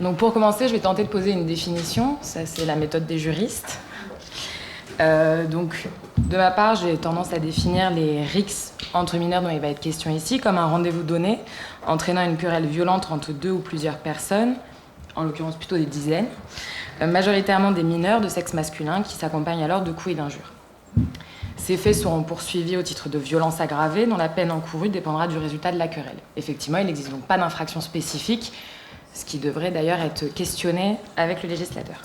Donc pour commencer, je vais tenter de poser une définition. Ça, c'est la méthode des juristes. Donc, de ma part, j'ai tendance à définir les RICS entre mineurs dont il va être question ici comme un rendez-vous donné, entraînant une querelle violente entre deux ou plusieurs personnes, en l'occurrence plutôt des dizaines, majoritairement des mineurs de sexe masculin qui s'accompagnent alors de coups et d'injures. Ces faits seront poursuivis au titre de violence aggravée dont la peine encourue dépendra du résultat de la querelle. Effectivement, il n'existe donc pas d'infraction spécifique, ce qui devrait d'ailleurs être questionné avec le législateur.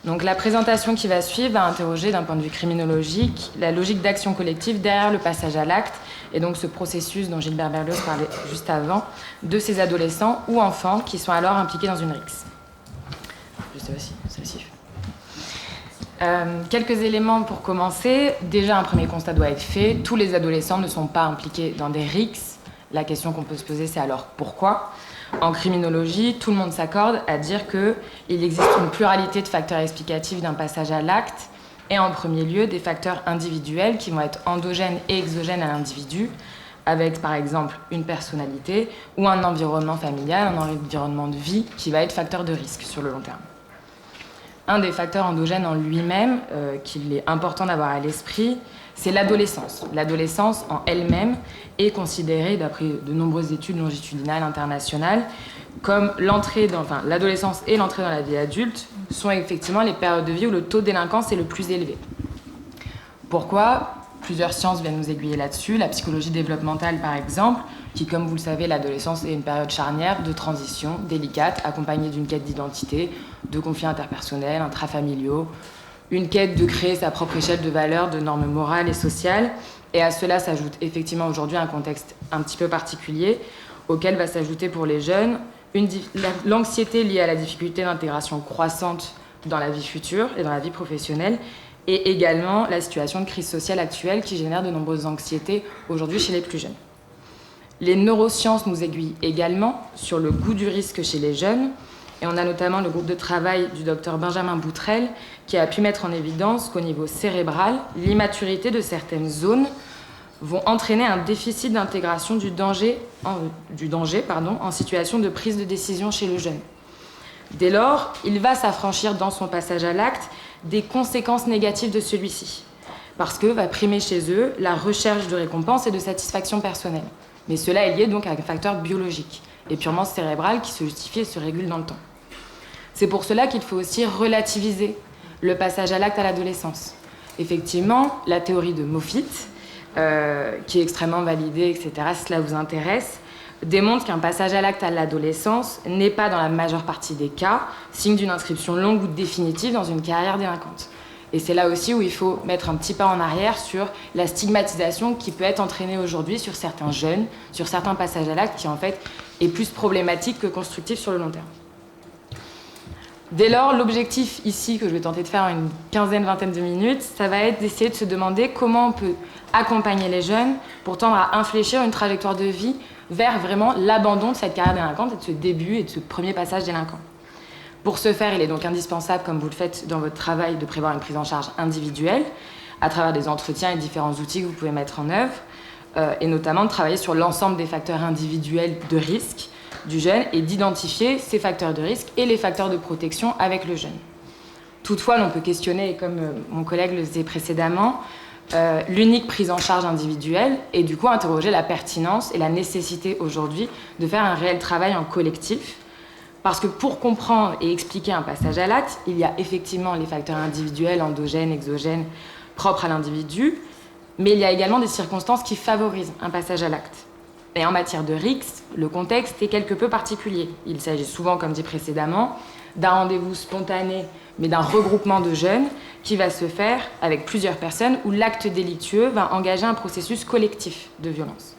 Donc la présentation qui va suivre va interroger d'un point de vue criminologique la logique d'action collective derrière le passage à l'acte et donc ce processus dont Gilbert Berlioz parlait juste avant de ces adolescents ou enfants qui sont alors impliqués dans une rixe. Je sais pas si celle-ci. Quelques éléments pour commencer. Déjà, un premier constat doit être fait. Tous les adolescents ne sont pas impliqués dans des rixes. La question qu'on peut se poser, c'est alors pourquoi ? En criminologie, tout le monde s'accorde à dire qu'il existe une pluralité de facteurs explicatifs d'un passage à l'acte, et en premier lieu des facteurs individuels qui vont être endogènes et exogènes à l'individu, avec par exemple une personnalité ou un environnement familial, un environnement de vie qui va être facteur de risque sur le long terme. Un des facteurs endogènes en lui-même, qu'il est important d'avoir à l'esprit, c'est l'adolescence. L'adolescence en elle-même est considérée, d'après de nombreuses études longitudinales internationales, comme l'adolescence et l'entrée dans la vie adulte sont effectivement les périodes de vie où le taux de délinquance est le plus élevé. Pourquoi ? Plusieurs sciences viennent nous aiguiller là-dessus. La psychologie développementale, par exemple, qui, comme vous le savez, l'adolescence est une période charnière de transition délicate, accompagnée d'une quête d'identité, de conflits interpersonnels, intrafamiliaux, une quête de créer sa propre échelle de valeurs, de normes morales et sociales. Et à cela s'ajoute effectivement aujourd'hui un contexte un petit peu particulier, auquel va s'ajouter pour les jeunes l'anxiété liée à la difficulté d'intégration croissante dans la vie future et dans la vie professionnelle, et également la situation de crise sociale actuelle qui génère de nombreuses anxiétés aujourd'hui chez les plus jeunes. Les neurosciences nous aiguillent également sur le goût du risque chez les jeunes, et on a notamment le groupe de travail du docteur Benjamin Boutrel qui a pu mettre en évidence qu'au niveau cérébral, l'immaturité de certaines zones vont entraîner un déficit d'intégration du danger en situation de prise de décision chez le jeune. Dès lors, il va s'affranchir dans son passage à l'acte des conséquences négatives de celui-ci, parce que va primer chez eux la recherche de récompense et de satisfaction personnelle. Mais cela est lié donc à un facteur biologique et purement cérébral qui se justifie et se régule dans le temps. C'est pour cela qu'il faut aussi relativiser le passage à l'acte à l'adolescence. Effectivement, la théorie de Moffitt, qui est extrêmement validée, etc., si cela vous intéresse, démontre qu'un passage à l'acte à l'adolescence n'est pas, dans la majeure partie des cas, signe d'une inscription longue ou définitive dans une carrière délinquante. Et c'est là aussi où il faut mettre un petit pas en arrière sur la stigmatisation qui peut être entraînée aujourd'hui sur certains jeunes, sur certains passages à l'acte, qui en fait est plus problématique que constructif sur le long terme. Dès lors, l'objectif ici, que je vais tenter de faire en une quinzaine-vingtaine de minutes, ça va être d'essayer de se demander comment on peut accompagner les jeunes pour tendre à infléchir une trajectoire de vie vers vraiment l'abandon de cette carrière délinquante et de ce début et de ce premier passage délinquant. Pour ce faire, il est donc indispensable, comme vous le faites dans votre travail, de prévoir une prise en charge individuelle à travers des entretiens et différents outils que vous pouvez mettre en œuvre, et notamment de travailler sur l'ensemble des facteurs individuels de risque du jeune et d'identifier ces facteurs de risque et les facteurs de protection avec le jeune. Toutefois, l'on peut questionner, et comme mon collègue le disait précédemment, l'unique prise en charge individuelle et du coup interroger la pertinence et la nécessité aujourd'hui de faire un réel travail en collectif. Parce que pour comprendre et expliquer un passage à l'acte, il y a effectivement les facteurs individuels, endogènes, exogènes, propres à l'individu, mais il y a également des circonstances qui favorisent un passage à l'acte. Et en matière de RICS, le contexte est quelque peu particulier. Il s'agit souvent, comme dit précédemment, d'un rendez-vous spontané, mais d'un regroupement de jeunes qui va se faire avec plusieurs personnes où l'acte délictueux va engager un processus collectif de violence.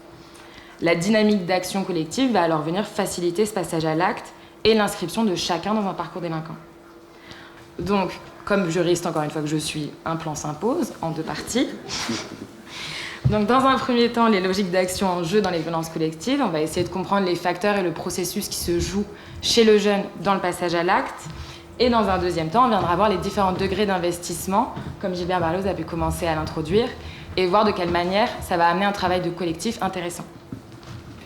La dynamique d'action collective va alors venir faciliter ce passage à l'acte et l'inscription de chacun dans un parcours délinquant. Donc, comme juriste, encore une fois que je suis, un plan s'impose en deux parties. Donc, dans un premier temps, les logiques d'action en jeu dans les violences collectives. On va essayer de comprendre les facteurs et le processus qui se jouent chez le jeune dans le passage à l'acte. Et dans un deuxième temps, on viendra voir les différents degrés d'investissement, comme Gilbert Berlioz a pu commencer à l'introduire, et voir de quelle manière ça va amener un travail de collectif intéressant.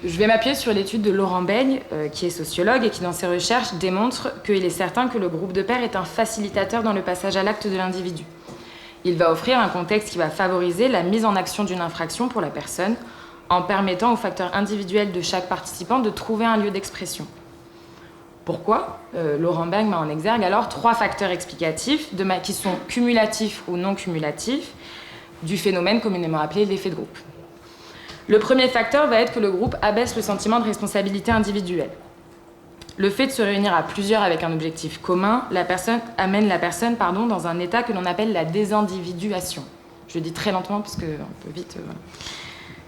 Je vais m'appuyer sur l'étude de Laurent Beigne, qui est sociologue et qui, dans ses recherches, démontre qu'il est certain que le groupe de pairs est un facilitateur dans le passage à l'acte de l'individu. Il va offrir un contexte qui va favoriser la mise en action d'une infraction pour la personne, en permettant aux facteurs individuels de chaque participant de trouver un lieu d'expression. Pourquoi Laurent Beigne met en exergue alors 3 facteurs explicatifs qui sont cumulatifs ou non cumulatifs du phénomène communément appelé l'effet de groupe. Le premier facteur va être que le groupe abaisse le sentiment de responsabilité individuelle. Le fait de se réunir à plusieurs avec un objectif commun amène la personne dans un état que l'on appelle la désindividuation. Je le dis très lentement parce qu'on peut vite...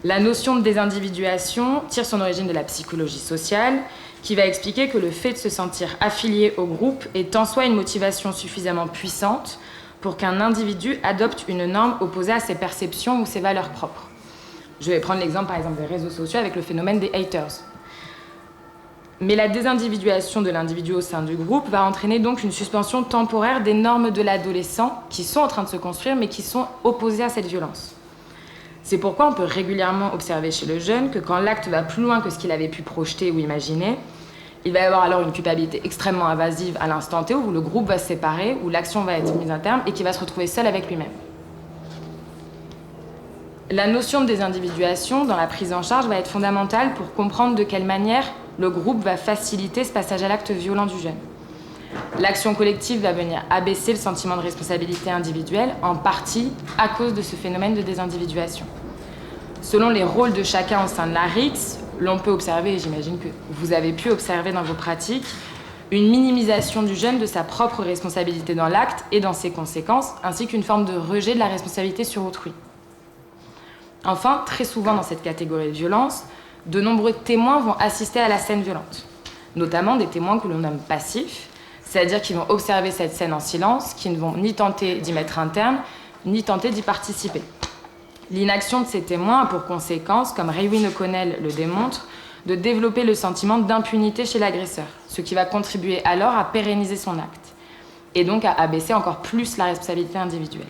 La notion de désindividuation tire son origine de la psychologie sociale, qui va expliquer que le fait de se sentir affilié au groupe est en soi une motivation suffisamment puissante pour qu'un individu adopte une norme opposée à ses perceptions ou ses valeurs propres. Je vais prendre l'exemple, par exemple, des réseaux sociaux avec le phénomène des haters. Mais la désindividuation de l'individu au sein du groupe va entraîner donc une suspension temporaire des normes de l'adolescent qui sont en train de se construire mais qui sont opposées à cette violence. C'est pourquoi on peut régulièrement observer chez le jeune que quand l'acte va plus loin que ce qu'il avait pu projeter ou imaginer, il va y avoir alors une culpabilité extrêmement invasive à l'instant T où le groupe va se séparer, où l'action va être mise à terme et qu'il va se retrouver seul avec lui-même. La notion de désindividuation dans la prise en charge va être fondamentale pour comprendre de quelle manière le groupe va faciliter ce passage à l'acte violent du jeune. L'action collective va venir abaisser le sentiment de responsabilité individuelle, en partie à cause de ce phénomène de désindividuation. Selon les rôles de chacun au sein de la RICS, l'on peut observer, et j'imagine que vous avez pu observer dans vos pratiques, une minimisation du jeune de sa propre responsabilité dans l'acte et dans ses conséquences, ainsi qu'une forme de rejet de la responsabilité sur autrui. Enfin, très souvent dans cette catégorie de violence, de nombreux témoins vont assister à la scène violente, notamment des témoins que l'on nomme passifs, c'est-à-dire qu'ils vont observer cette scène en silence, qui ne vont ni tenter d'y mettre un terme, ni tenter d'y participer. L'inaction de ces témoins a pour conséquence, comme Raewyn O'Connell le démontre, de développer le sentiment d'impunité chez l'agresseur, ce qui va contribuer alors à pérenniser son acte, et donc à abaisser encore plus la responsabilité individuelle.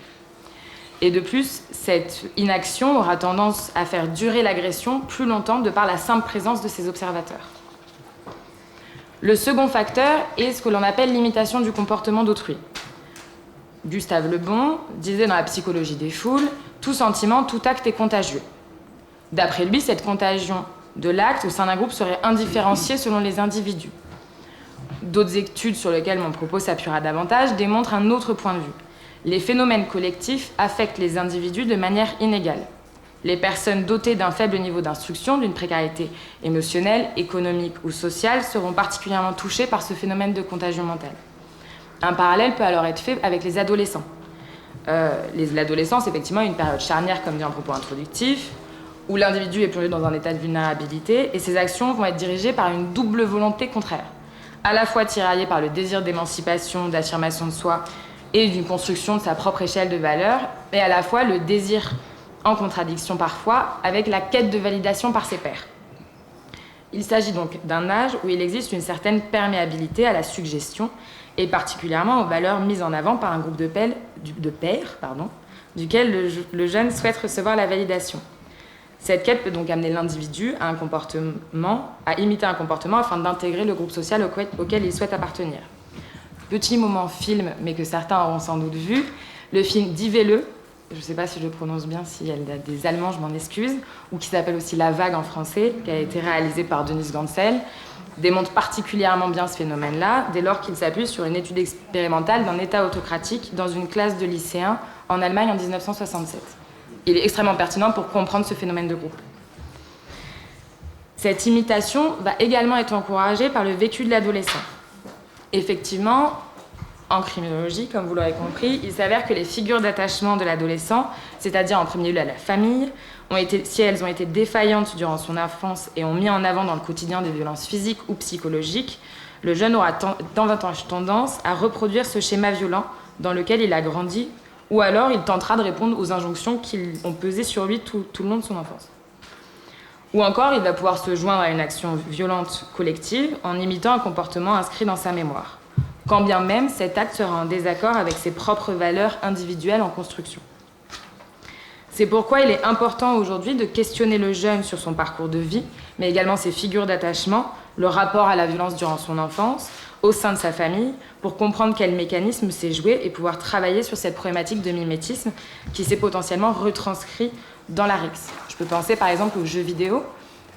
Et de plus, cette inaction aura tendance à faire durer l'agression plus longtemps de par la simple présence de ses observateurs. Le second facteur est ce que l'on appelle l'imitation du comportement d'autrui. Gustave Le Bon disait dans La psychologie des foules, « Tout sentiment, tout acte est contagieux ». D'après lui, cette contagion de l'acte au sein d'un groupe serait indifférenciée selon les individus. D'autres études sur lesquelles mon propos s'appuiera davantage démontrent un autre point de vue. Les phénomènes collectifs affectent les individus de manière inégale. Les personnes dotées d'un faible niveau d'instruction, d'une précarité émotionnelle, économique ou sociale seront particulièrement touchées par ce phénomène de contagion mentale. Un parallèle peut alors être fait avec les adolescents. L'adolescence, effectivement, est une période charnière, comme dit en propos introductif, où l'individu est plongé dans un état de vulnérabilité et ses actions vont être dirigées par une double volonté contraire. À la fois tiraillée par le désir d'émancipation, d'affirmation de soi et d'une construction de sa propre échelle de valeurs, et à la fois le désir en contradiction parfois avec la quête de validation par ses pairs. Il s'agit donc d'un âge où il existe une certaine perméabilité à la suggestion et particulièrement aux valeurs mises en avant par un groupe de pairs, duquel le jeune souhaite recevoir la validation. Cette quête peut donc amener l'individu à imiter un comportement afin d'intégrer le groupe social auquel il souhaite appartenir. Petit moment film, mais que certains auront sans doute vu, le film Die Welle, je ne sais pas si je le prononce bien, s'il y a des Allemands, je m'en excuse, ou qui s'appelle aussi La Vague en français, qui a été réalisé par Denise Gansel, démontre particulièrement bien ce phénomène-là, dès lors qu'il s'appuie sur une étude expérimentale d'un État autocratique dans une classe de lycéens en Allemagne en 1967. Il est extrêmement pertinent pour comprendre ce phénomène de groupe. Cette imitation va également être encouragée par le vécu de l'adolescent. Effectivement, en criminologie, comme vous l'aurez compris, il s'avère que les figures d'attachement de l'adolescent, c'est-à-dire en premier lieu à la famille, si elles ont été défaillantes durant son enfance et ont mis en avant dans le quotidien des violences physiques ou psychologiques, le jeune aura davantage tendance à reproduire ce schéma violent dans lequel il a grandi, ou alors il tentera de répondre aux injonctions qui ont pesé sur lui tout le long de son enfance. Ou encore, il va pouvoir se joindre à une action violente collective en imitant un comportement inscrit dans sa mémoire, quand bien même cet acte sera en désaccord avec ses propres valeurs individuelles en construction. C'est pourquoi il est important aujourd'hui de questionner le jeune sur son parcours de vie, mais également ses figures d'attachement, le rapport à la violence durant son enfance, au sein de sa famille, pour comprendre quel mécanisme s'est joué et pouvoir travailler sur cette problématique de mimétisme qui s'est potentiellement retranscrit dans la RICS. Je peux penser par exemple au jeu vidéo.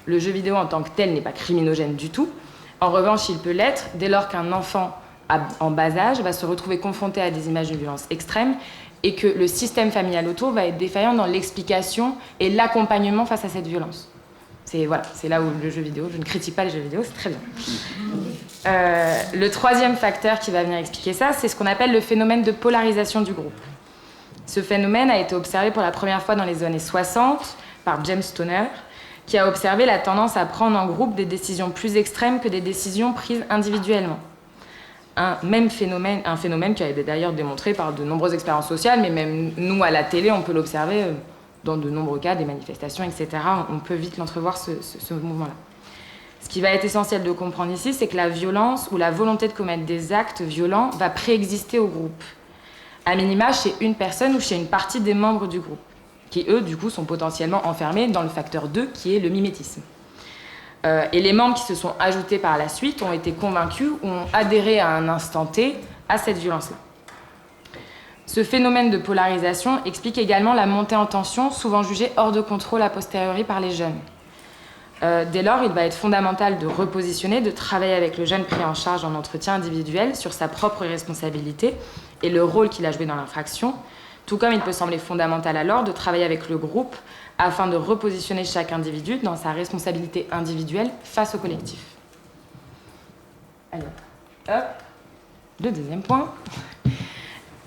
Le jeu vidéo en tant que tel n'est pas criminogène du tout. En revanche, il peut l'être dès lors qu'un enfant en bas âge va se retrouver confronté à des images de violence extrême et que le système familial autour va être défaillant dans l'explication et l'accompagnement face à cette violence. C'est là où le jeu vidéo, je ne critique pas les jeux vidéo, c'est très bien. Le troisième facteur qui va venir expliquer ça, c'est ce qu'on appelle le phénomène de polarisation du groupe. Ce phénomène a été observé pour la première fois dans les années 60 par James Toner, qui a observé la tendance à prendre en groupe des décisions plus extrêmes que des décisions prises individuellement. Un phénomène qui a été d'ailleurs démontré par de nombreuses expériences sociales, mais même nous à la télé, on peut l'observer dans de nombreux cas, des manifestations, etc. On peut vite l'entrevoir, ce mouvement-là. Ce qui va être essentiel de comprendre ici, c'est que la violence ou la volonté de commettre des actes violents va préexister au groupe, à minima chez une personne ou chez une partie des membres du groupe, qui eux, du coup, sont potentiellement enfermés dans le facteur 2, qui est le mimétisme. Et les membres qui se sont ajoutés par la suite ont été convaincus ou ont adhéré à un instant T à cette violence-là. Ce phénomène de polarisation explique également la montée en tension, souvent jugée hors de contrôle a posteriori par les jeunes. Dès lors, il va être fondamental de repositionner, de travailler avec le jeune pris en charge en entretien individuel sur sa propre responsabilité et le rôle qu'il a joué dans l'infraction, tout comme il peut sembler fondamental alors de travailler avec le groupe afin de repositionner chaque individu dans sa responsabilité individuelle face au collectif. Alors, hop, le deuxième point,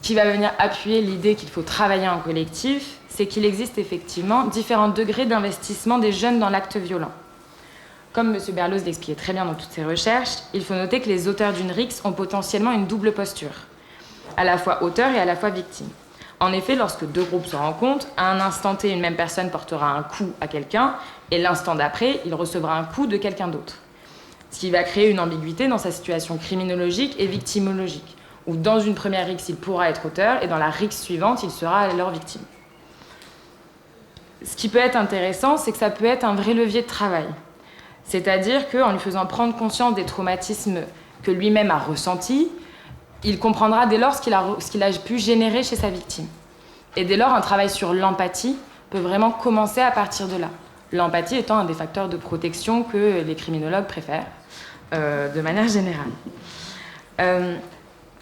qui va venir appuyer l'idée qu'il faut travailler en collectif, c'est qu'il existe effectivement différents degrés d'investissement des jeunes dans l'acte violent. Comme M. Berloz l'expliquait très bien dans toutes ses recherches, il faut noter que les auteurs d'une RICS ont potentiellement une double posture, à la fois auteur et à la fois victime. En effet, lorsque deux groupes se rencontrent, à un instant T, une même personne portera un coup à quelqu'un, et l'instant d'après, il recevra un coup de quelqu'un d'autre. Ce qui va créer une ambiguïté dans sa situation criminologique et victimologique, où dans une première RICS, il pourra être auteur, et dans la RICS suivante, il sera alors victime. Ce qui peut être intéressant, c'est que ça peut être un vrai levier de travail. C'est-à-dire qu'en lui faisant prendre conscience des traumatismes que lui-même a ressentis, il comprendra dès lors ce qu'il a pu générer chez sa victime. Et dès lors, un travail sur l'empathie peut vraiment commencer à partir de là. L'empathie étant un des facteurs de protection que les criminologues préfèrent, de manière générale.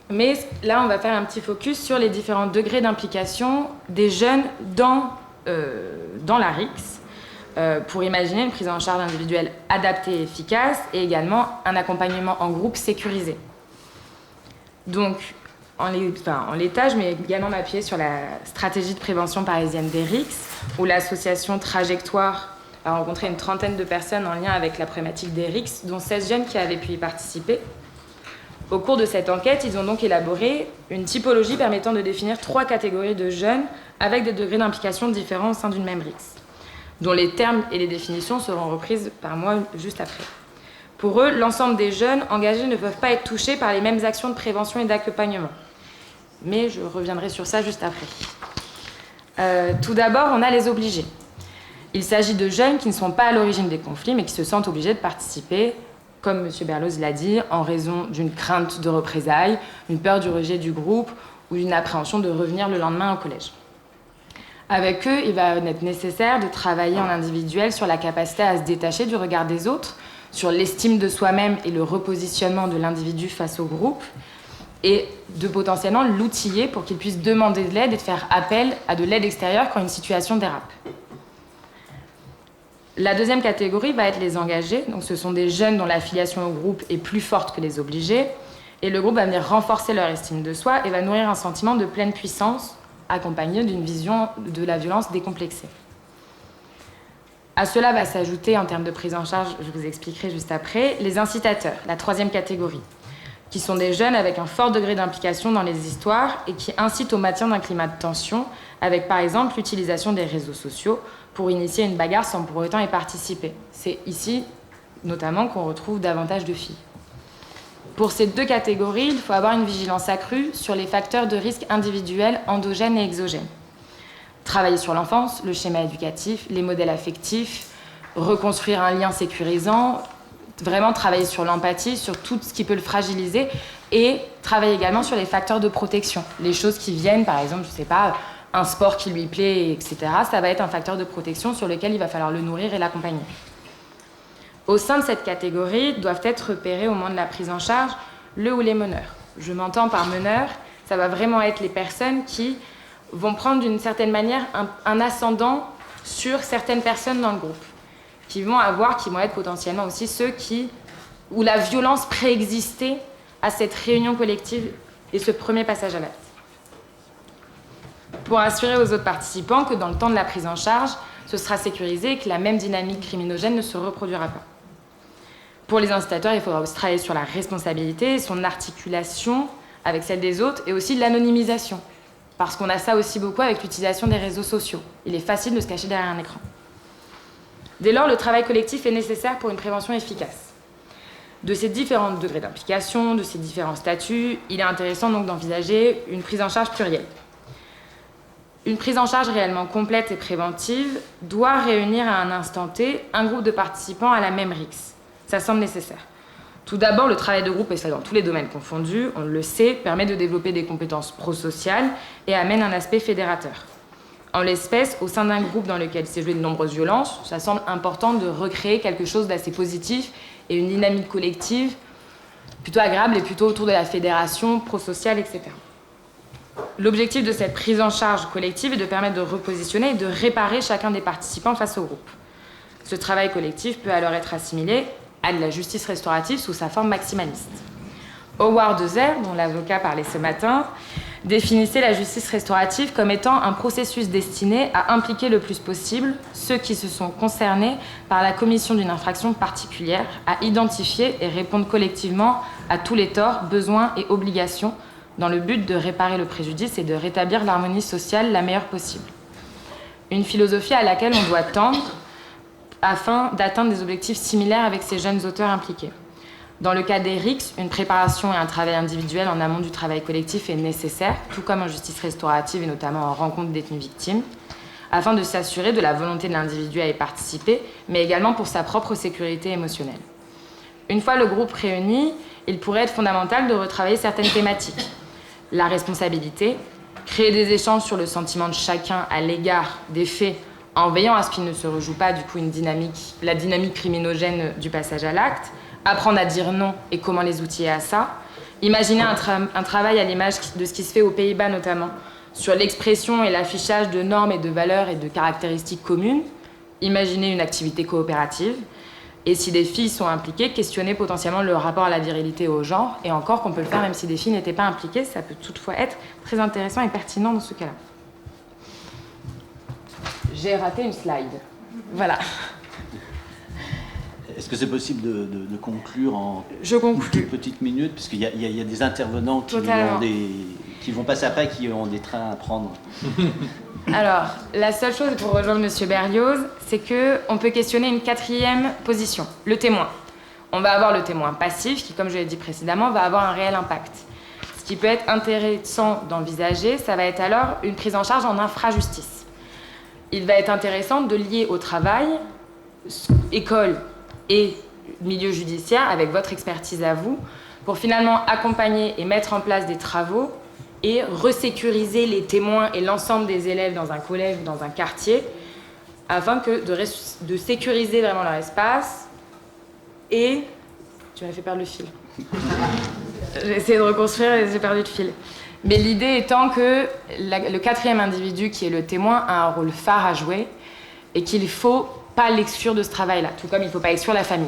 Mais là, on va faire un petit focus sur les différents degrés d'implication des jeunes dans la RICS, pour imaginer une prise en charge individuelle adaptée et efficace, et également un accompagnement en groupe sécurisé. Donc, en l'état, je vais également m'appuyer sur la stratégie de prévention parisienne des RICS, où l'association Trajectoire a rencontré une trentaine de personnes en lien avec la problématique des RICS, dont 16 jeunes qui avaient pu y participer. Au cours de cette enquête, ils ont donc élaboré une typologie permettant de définir 3 catégories de jeunes avec des degrés d'implication différents au sein d'une même RICS, dont les termes et les définitions seront reprises par moi juste après. Pour eux, l'ensemble des jeunes engagés ne peuvent pas être touchés par les mêmes actions de prévention et d'accompagnement. Mais je reviendrai sur ça juste après. Tout d'abord, on a les obligés. Il s'agit de jeunes qui ne sont pas à l'origine des conflits, mais qui se sentent obligés de participer, comme M. Berloz l'a dit, en raison d'une crainte de représailles, une peur du rejet du groupe ou d'une appréhension de revenir le lendemain au collège. Avec eux, il va être nécessaire de travailler en individuel sur la capacité à se détacher du regard des autres, sur l'estime de soi-même et le repositionnement de l'individu face au groupe, et de potentiellement l'outiller pour qu'il puisse demander de l'aide et de faire appel à de l'aide extérieure quand une situation dérape. La deuxième catégorie va être les engagés. Donc, ce sont des jeunes dont l'affiliation au groupe est plus forte que les obligés, et le groupe va venir renforcer leur estime de soi et va nourrir un sentiment de pleine puissance, accompagné d'une vision de la violence décomplexée. À cela va s'ajouter, en termes de prise en charge, je vous expliquerai juste après, les incitateurs, la troisième catégorie, qui sont des jeunes avec un fort degré d'implication dans les histoires et qui incitent au maintien d'un climat de tension, avec par exemple l'utilisation des réseaux sociaux pour initier une bagarre sans pour autant y participer. C'est ici, notamment, qu'on retrouve davantage de filles. Pour ces deux catégories, il faut avoir une vigilance accrue sur les facteurs de risque individuels, endogènes et exogènes. Travailler sur l'enfance, le schéma éducatif, les modèles affectifs, reconstruire un lien sécurisant, vraiment travailler sur l'empathie, sur tout ce qui peut le fragiliser et travailler également sur les facteurs de protection. Les choses qui viennent, par exemple, je sais pas, un sport qui lui plaît, etc. Ça va être un facteur de protection sur lequel il va falloir le nourrir et l'accompagner. Au sein de cette catégorie, doivent être repérés au moment de la prise en charge le ou les meneurs. Je m'entends par meneurs, ça va vraiment être les personnes qui vont prendre d'une certaine manière un ascendant sur certaines personnes dans le groupe, qui vont être potentiellement aussi ceux où la violence préexistait à cette réunion collective et ce premier passage à l'acte. Pour assurer aux autres participants que dans le temps de la prise en charge, ce sera sécurisé et que la même dynamique criminogène ne se reproduira pas. Pour les incitateurs, il faudra aussi travailler sur la responsabilité, son articulation avec celle des autres et aussi l'anonymisation. Parce qu'on a ça aussi beaucoup avec l'utilisation des réseaux sociaux. Il est facile de se cacher derrière un écran. Dès lors, le travail collectif est nécessaire pour une prévention efficace. De ces différents degrés d'implication, de ces différents statuts, il est intéressant donc d'envisager une prise en charge plurielle. Une prise en charge réellement complète et préventive doit réunir à un instant T un groupe de participants à la même rixe. Ça semble nécessaire. Tout d'abord, le travail de groupe, et ça dans tous les domaines confondus, on le sait, permet de développer des compétences prosociales et amène un aspect fédérateur. En l'espèce, au sein d'un groupe dans lequel s'est joué de nombreuses violences, ça semble important de recréer quelque chose d'assez positif et une dynamique collective plutôt agréable et plutôt autour de la fédération prosociale, etc. L'objectif de cette prise en charge collective est de permettre de repositionner et de réparer chacun des participants face au groupe. Ce travail collectif peut alors être assimilé à de la justice restaurative sous sa forme maximaliste. Howard Zer, dont l'avocat parlait ce matin, définissait la justice restaurative comme étant un processus destiné à impliquer le plus possible ceux qui se sont concernés par la commission d'une infraction particulière, à identifier et répondre collectivement à tous les torts, besoins et obligations dans le but de réparer le préjudice et de rétablir l'harmonie sociale la meilleure possible. Une philosophie à laquelle on doit tendre afin d'atteindre des objectifs similaires avec ces jeunes auteurs impliqués. Dans le cas des RICS, une préparation et un travail individuel en amont du travail collectif est nécessaire, tout comme en justice restaurative et notamment en rencontre détenus-victimes, afin de s'assurer de la volonté de l'individu à y participer, mais également pour sa propre sécurité émotionnelle. Une fois le groupe réuni, il pourrait être fondamental de retravailler certaines thématiques. La responsabilité, créer des échanges sur le sentiment de chacun à l'égard des faits en veillant à ce qu'il ne se rejoue pas du coup la dynamique criminogène du passage à l'acte, apprendre à dire non et comment les outiller à ça, imaginer un travail à l'image de ce qui se fait aux Pays-Bas notamment, sur l'expression et l'affichage de normes et de valeurs et de caractéristiques communes, imaginer une activité coopérative, et si des filles sont impliquées, questionner potentiellement le rapport à la virilité et au genre, et encore qu'on peut le faire même si des filles n'étaient pas impliquées, ça peut toutefois être très intéressant et pertinent dans ce cas-là. J'ai raté une slide. Voilà. Est-ce que c'est possible de conclure en une petite minute, parce qu'il y a des intervenants qui vont passer après, qui ont des trains à prendre. Alors, la seule chose pour rejoindre M. Berlioz, c'est qu'on peut questionner une quatrième position, le témoin. On va avoir le témoin passif qui, comme je l'ai dit précédemment, va avoir un réel impact. Ce qui peut être intéressant d'envisager, ça va être alors une prise en charge en infrajustice. Il va être intéressant de lier au travail, école et milieu judiciaire, avec votre expertise à vous, pour finalement accompagner et mettre en place des travaux et resécuriser les témoins et l'ensemble des élèves dans un collège ou dans un quartier, afin de sécuriser vraiment leur espace. Et... Tu m'as fait perdre le fil. J'ai essayé de reconstruire et j'ai perdu le fil. Mais l'idée étant que le quatrième individu, qui est le témoin, a un rôle phare à jouer et qu'il ne faut pas l'exclure de ce travail-là, tout comme il ne faut pas exclure la famille.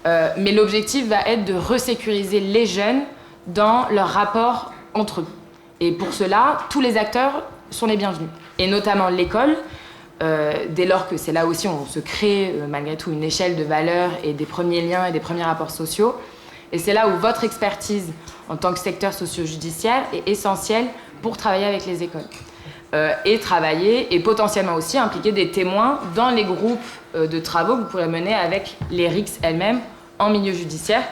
Mais l'objectif va être de resécuriser les jeunes dans leur rapport entre eux. Et pour cela, tous les acteurs sont les bienvenus. Et notamment l'école, dès lors que c'est là aussi où on se crée malgré tout une échelle de valeurs et des premiers liens et des premiers rapports sociaux. Et c'est là où votre expertise en tant que secteur socio-judiciaire est essentielle pour travailler avec les écoles. Et travailler et potentiellement aussi impliquer des témoins dans les groupes de travaux que vous pourrez mener avec les RICS elles-mêmes en milieu judiciaire.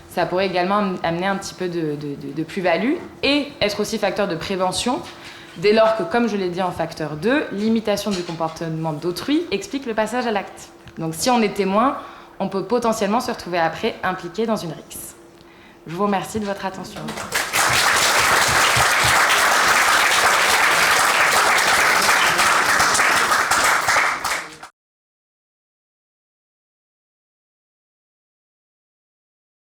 Ça pourrait également amener un petit peu de plus-value et être aussi facteur de prévention Dès lors que, comme je l'ai dit en facteur 2, l'imitation du comportement d'autrui explique le passage à l'acte. Donc si on est témoin, on peut potentiellement se retrouver après impliqué dans une rixe. Je vous remercie de votre attention.